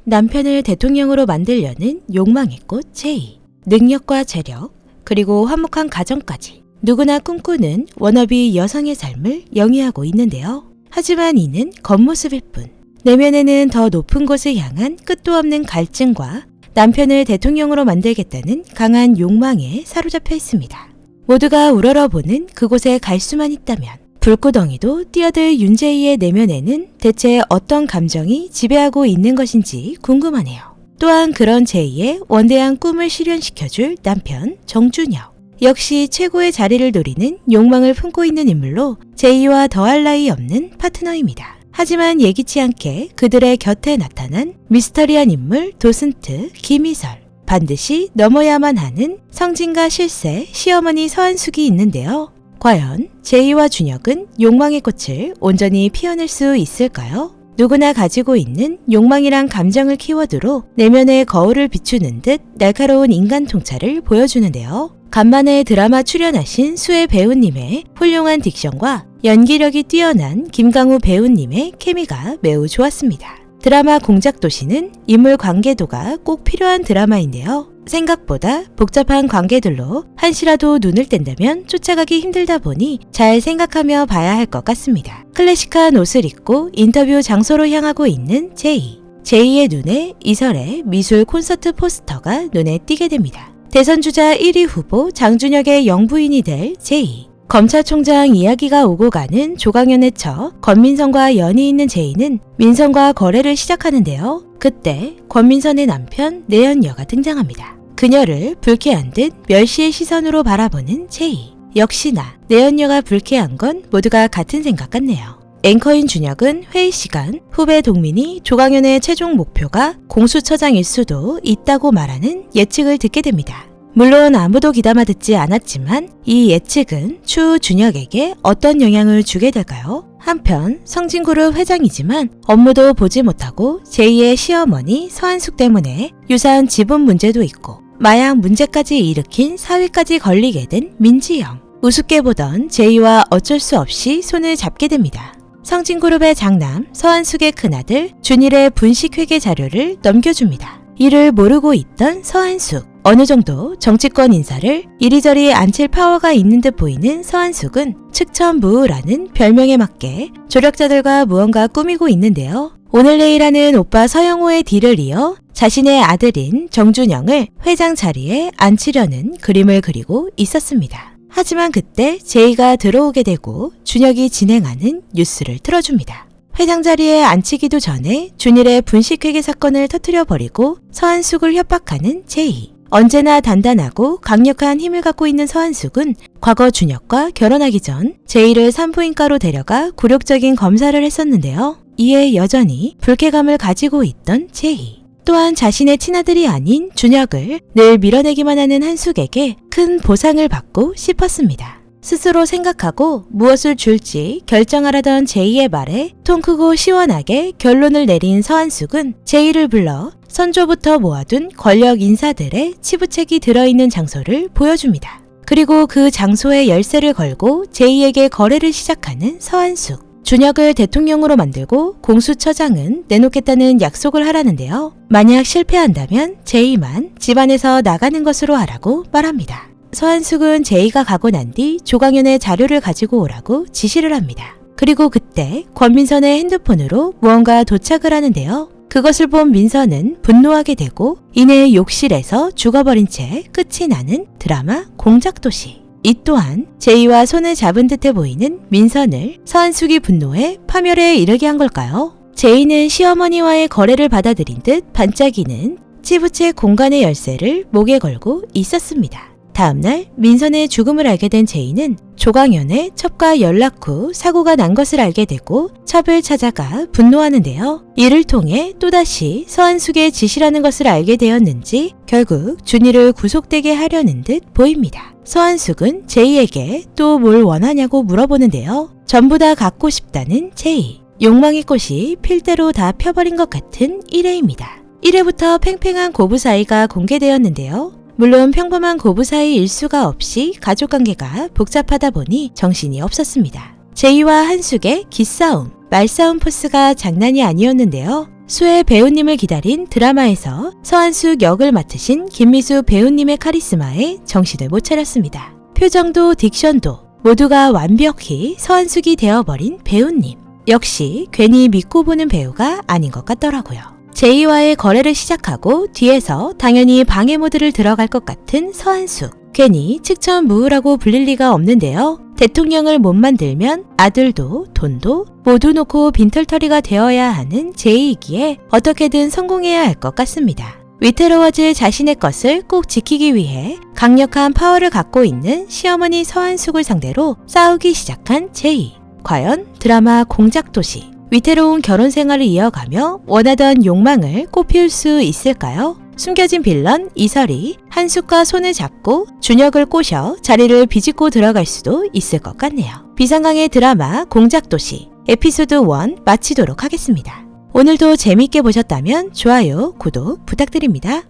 남편을 대통령으로 만들려는 욕망의 꽃 제이. 능력과 재력, 그리고 화목한 가정까지 누구나 꿈꾸는 워너비 여성의 삶을 영위하고 있는데요. 하지만 이는 겉모습일 뿐. 내면에는 더 높은 곳을 향한 끝도 없는 갈증과 남편을 대통령으로 만들겠다는 강한 욕망에 사로잡혀 있습니다. 모두가 우러러보는 그곳에 갈 수만 있다면 불구덩이도 뛰어들 윤제이의 내면에는 대체 어떤 감정이 지배하고 있는 것인지 궁금하네요. 또한 그런 제이의 원대한 꿈을 실현시켜줄 남편 정준혁. 역시 최고의 자리를 노리는 욕망을 품고 있는 인물로 제이와 더할 나위 없는 파트너입니다. 하지만 예기치 않게 그들의 곁에 나타난 미스터리한 인물 도슨트 김희설. 반드시 넘어야만 하는 성진과 실세 시어머니 서한숙이 있는데요. 과연 제이와 준혁은 욕망의 꽃을 온전히 피워낼 수 있을까요? 누구나 가지고 있는 욕망이란 감정을 키워드로 내면의 거울을 비추는 듯 날카로운 인간 통찰을 보여주는데요. 간만에 드라마 출연하신 수혜 배우님의 훌륭한 딕션과 연기력이 뛰어난 김강우 배우님의 케미가 매우 좋았습니다. 드라마 공작도시는 인물 관계도가 꼭 필요한 드라마인데요. 생각보다 복잡한 관계들로 한시라도 눈을 뗀다면 쫓아가기 힘들다 보니 잘 생각하며 봐야 할 것 같습니다. 클래식한 옷을 입고 인터뷰 장소로 향하고 있는 제이. 제이의 눈에 이설의 미술 콘서트 포스터가 눈에 띄게 됩니다. 대선주자 1위 후보 장준혁의 영부인이 될 제이. 검찰총장 이야기가 오고 가는 조강현의 처 권민선과 연이 있는 제이는 민선과 거래를 시작하는데요. 그때 권민선의 남편 내연녀가 등장합니다. 그녀를 불쾌한 듯 멸시의 시선으로 바라보는 제이. 역시나 내연녀가 불쾌한 건 모두가 같은 생각 같네요. 앵커인 준혁은 회의 시간 후배 동민이 조강현의 최종 목표가 공수처장일 수도 있다고 말하는 예측을 듣게 됩니다. 물론 아무도 귀담아 듣지 않았지만 이 예측은 추후 준혁에게 어떤 영향을 주게 될까요? 한편 성진그룹 회장이지만 업무도 보지 못하고 제2의 시어머니 서한숙 때문에 유사한 지분 문제도 있고 마약 문제까지 일으킨 사위까지 걸리게 된 민지영. 우습게 보던 제이와 어쩔 수 없이 손을 잡게 됩니다. 성진그룹의 장남 서한숙의 큰아들 준일의 분식회계 자료를 넘겨줍니다. 이를 모르고 있던 서한숙. 어느 정도 정치권 인사를 이리저리 앉힐 파워가 있는 듯 보이는 서한숙은 측천무우라는 별명에 맞게 조력자들과 무언가 꾸미고 있는데요. 오늘 내일하는 오빠 서영호의 뒤를 이어 자신의 아들인 정준영을 회장 자리에 앉히려는 그림을 그리고 있었습니다. 하지만 그때 제이가 들어오게 되고 준혁이 진행하는 뉴스를 틀어줍니다. 회장 자리에 앉히기도 전에 준일의 분식회계 사건을 터뜨려버리고 서한숙을 협박하는 제이. 언제나 단단하고 강력한 힘을 갖고 있는 서한숙은 과거 준혁과 결혼하기 전 제이를 산부인과로 데려가 굴욕적인 검사를 했었는데요. 이에 여전히 불쾌감을 가지고 있던 제이. 또한 자신의 친아들이 아닌 준혁을 늘 밀어내기만 하는 한숙에게 큰 보상을 받고 싶었습니다. 스스로 생각하고 무엇을 줄지 결정하라던 제이의 말에 통 크고 시원하게 결론을 내린 서한숙은 제이를 불러 선조부터 모아둔 권력 인사들의 치부책이 들어있는 장소를 보여줍니다. 그리고 그 장소에 열쇠를 걸고 제이에게 거래를 시작하는 서한숙. 준혁을 대통령으로 만들고 공수처장은 내놓겠다는 약속을 하라는데요. 만약 실패한다면 제이만 집안에서 나가는 것으로 하라고 말합니다. 서한숙은 제이가 가고 난 뒤 조강현의 자료를 가지고 오라고 지시를 합니다. 그리고 그때 권민선의 핸드폰으로 무언가 도착을 하는데요. 그것을 본 민선은 분노하게 되고 이내 욕실에서 죽어버린 채 끝이 나는 드라마 공작도시. 이 또한 제이와 손을 잡은 듯해 보이는 민선을 서한숙이 분노해 파멸에 이르게 한 걸까요? 제이는 시어머니와의 거래를 받아들인 듯 반짝이는 치부책 공간의 열쇠를 목에 걸고 있었습니다. 다음날 민선의 죽음을 알게 된 제이는 조강현의 첩과 연락 후 사고가 난 것을 알게 되고 첩을 찾아가 분노하는데요. 이를 통해 또다시 서한숙의 지시라는 것을 알게 되었는지 결국 준이를 구속되게 하려는 듯 보입니다. 서한숙은 제이에게 또 뭘 원하냐고 물어보는데요. 전부 다 갖고 싶다는 제이. 욕망의 꽃이 필대로 다 펴버린 것 같은 1회입니다. 1회부터 팽팽한 고부 사이가 공개되었는데요. 물론 평범한 고부 사이일 수가 없이 가족관계가 복잡하다 보니 정신이 없었습니다. 제이와 한숙의 기싸움, 말싸움 포스가 장난이 아니었는데요. 수의 배우님을 기다린 드라마에서 서한숙 역을 맡으신 김미수 배우님의 카리스마에 정신을 못 차렸습니다. 표정도 딕션도 모두가 완벽히 서한숙이 되어버린 배우님. 역시 괜히 믿고 보는 배우가 아닌 것 같더라고요. 제이와의 거래를 시작하고 뒤에서 당연히 방해 모드를 들어갈 것 같은 서한숙. 괜히 측천무후라고 불릴 리가 없는데요. 대통령을 못 만들면 아들도 돈도 모두 놓고 빈털터리가 되어야 하는 제이이기에 어떻게든 성공해야 할 것 같습니다. 위태로워질 자신의 것을 꼭 지키기 위해 강력한 파워를 갖고 있는 시어머니 서한숙을 상대로 싸우기 시작한 제이. 과연 드라마 공작도시 위태로운 결혼 생활을 이어가며 원하던 욕망을 꽃피울 수 있을까요? 숨겨진 빌런 이설이 한숙과 손을 잡고 준혁을 꼬셔 자리를 비집고 들어갈 수도 있을 것 같네요. 비상강의 드라마 공작도시 에피소드 1 마치도록 하겠습니다. 오늘도 재미있게 보셨다면 좋아요, 구독 부탁드립니다.